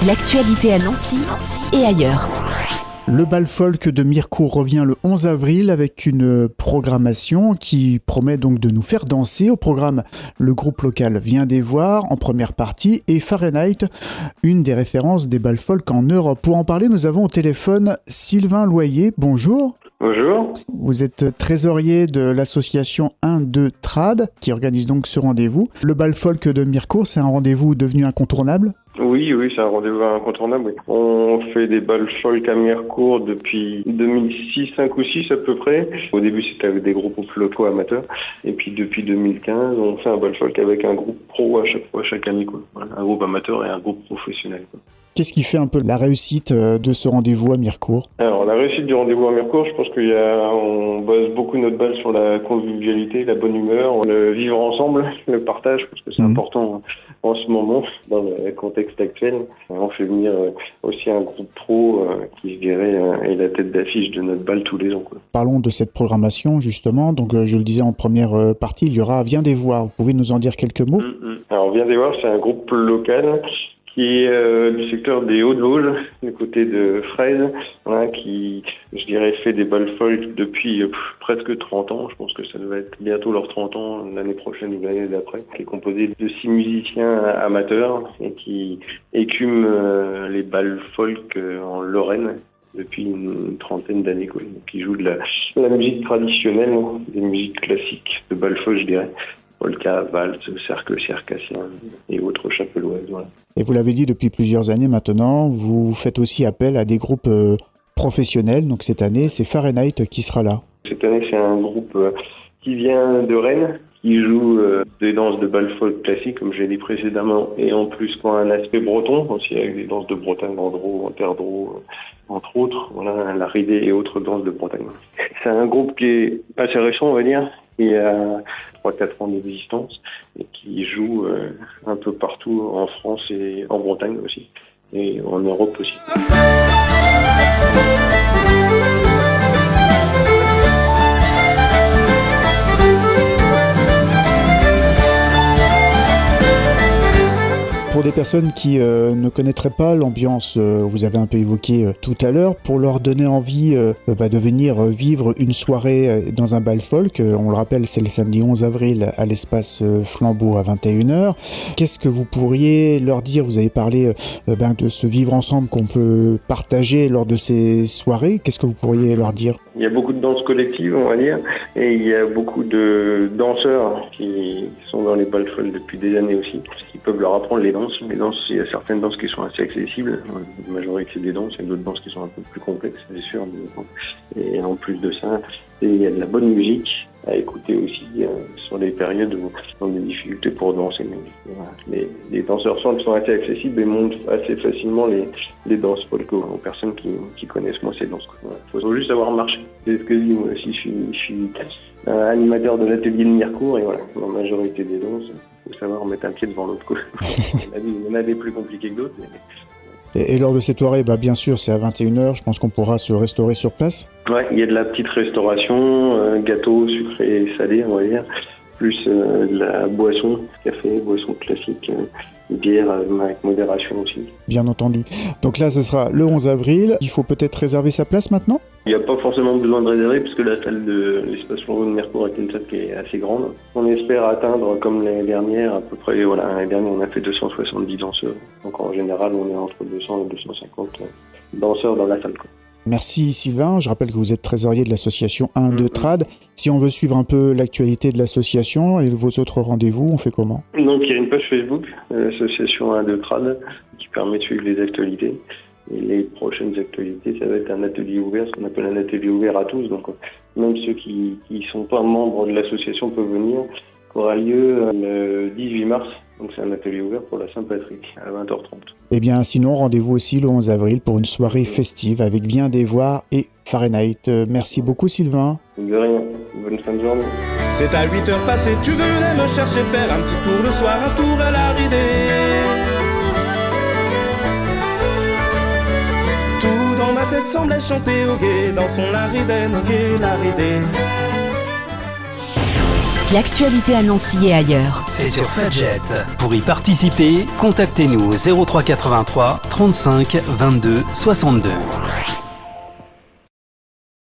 L'actualité à Nancy et ailleurs. Le bal folk de Mirecourt revient le 11 avril avec une programmation qui promet donc de nous faire danser. Au programme, le groupe local Viens des Voir en première partie et Fahrenheit, une des références des bals folk en Europe. Pour en parler, nous avons au téléphone Sylvain Loyer. Bonjour. Bonjour. Vous êtes trésorier de l'association 1-2 Trad qui organise donc ce rendez-vous. Le bal folk de Mirecourt, c'est un rendez-vous devenu incontournable ? Oui, c'est un rendez-vous incontournable. Oui. On fait des bals folk à Mirecourt depuis 2006, 5 ou 6 à peu près. Au début, c'était avec des groupes locaux amateurs. Et puis depuis 2015, on fait un bal folk avec un groupe pro à chaque fois, chaque année. Voilà, un groupe amateur et un groupe professionnel. Qu'est-ce qui fait un peu la réussite de ce rendez-vous à Mirecourt ? Alors, la réussite du rendez-vous à Mirecourt, je pense on base beaucoup notre bal sur la convivialité, la bonne humeur, le vivre ensemble, le partage, parce que c'est important en ce moment, dans le contexte actuel. On fait venir aussi un groupe pro qui, je dirais, est la tête d'affiche de notre bal tous les ans. Parlons de cette programmation, justement. Donc, je le disais en première partie, il y aura Viens des Voir. Vous pouvez nous en dire quelques mots ? Alors, Viens des Voir, c'est un groupe local qui est du secteur des Hauts-de-Vosges, du côté de Fraise, qui, je dirais, fait des bals folk depuis presque 30 ans. Je pense que ça va être bientôt leurs 30 ans, l'année prochaine ou l'année d'après, qui est composé de 6 musiciens amateurs et qui écument les bals folk en Lorraine depuis une trentaine d'années, qui jouent de la musique traditionnelle, des musiques classiques de bal folk, je dirais. Polka, valse, cercle circassien et autres chapelloises. Voilà. Et vous l'avez dit depuis plusieurs années maintenant, vous faites aussi appel à des groupes professionnels. Donc cette année, c'est Fahrenheit qui sera là. Cette année, c'est un groupe qui vient de Rennes, qui joue des danses de bal folk classiques, comme j'ai dit précédemment, et en plus qui a un aspect breton, aussi avec des danses de Bretagne, en Drô, en Terre Drô, entre autres, voilà, la ridée et autres danses de Bretagne. C'est un groupe qui est assez récent, on va dire, qui a 3-4 ans d'existence et qui joue un peu partout en France et en Bretagne aussi, et en Europe aussi. Pour des personnes qui ne connaîtraient pas l'ambiance, vous avez un peu évoqué tout à l'heure, pour leur donner envie de venir vivre une soirée dans un bal folk, on le rappelle, c'est le samedi 11 avril à l'espace Flambeau à 21h. Qu'est-ce que vous pourriez leur dire ? Vous avez parlé de ce vivre ensemble qu'on peut partager lors de ces soirées. Qu'est-ce que vous pourriez leur dire ? Il y a beaucoup de danses collectives, on va dire, et il y a beaucoup de danseurs qui sont dans les bals folk depuis des années aussi, qui peuvent leur apprendre les danses. Les danses, il y a certaines danses qui sont assez accessibles, la majorité c'est des danses, il y a d'autres danses qui sont un peu plus complexes, c'est sûr. Et en plus de ça, il y a de la bonne musique à écouter aussi sur les périodes où on a des difficultés pour danser. Les danseurs sont assez accessibles et montrent assez facilement les danses folk aux personnes qui connaissent moins ces danses. Il faut juste savoir marcher. C'est ce que je dis moi aussi, je suis animateur de l'atelier de Mirecourt et voilà, la majorité des danses, il faut savoir mettre un pied devant l'autre. Il y en a des plus compliqués que d'autres. Et lors de cette soirée, bien sûr, c'est à 21h, je pense qu'on pourra se restaurer sur place. Ouais, il y a de la petite restauration, gâteau sucré et salé, on va dire, plus de la boisson, café, boisson classique, bière avec modération aussi. Bien entendu. Donc là, ce sera le 11 avril. Il faut peut-être réserver sa place maintenant ? Il n'y a pas forcément besoin de réserver puisque la salle de l'espace Flambeau de Mirecourt est une salle qui est assez grande. On espère atteindre, comme l'année dernière, à peu près, l'année dernière on a fait 270 danseurs. Donc en général, on est entre 200 et 250 danseurs dans la salle. Merci Sylvain, je rappelle que vous êtes trésorier de l'association 1-2 Trad. Si on veut suivre un peu l'actualité de l'association et vos autres rendez-vous, on fait comment ? Donc il y a une page Facebook, l'association 1-2 Trad, qui permet de suivre les actualités. Et les prochaines actualités, ça va être un atelier ouvert, ce qu'on appelle un atelier ouvert à tous. Donc même ceux qui ne sont pas membres de l'association peuvent venir, qui aura lieu le 18 mars. Donc c'est un atelier ouvert pour la Saint-Patrick à 20h30. Eh bien sinon, rendez-vous aussi le 11 avril pour une soirée festive avec Viens des Voir et Fahrenheit. Merci beaucoup Sylvain. De rien, bonne fin de journée. C'est à 8h passées, tu venais me chercher, faire un petit tour le soir, un tour à la ridée. Tout dans ma tête semblait chanter au guet, dans son laridène, au guet, la ridée. L'actualité à Nancy et ailleurs. C'est sur Fadjet. Pour y participer, contactez-nous au 03 83 35 22 62.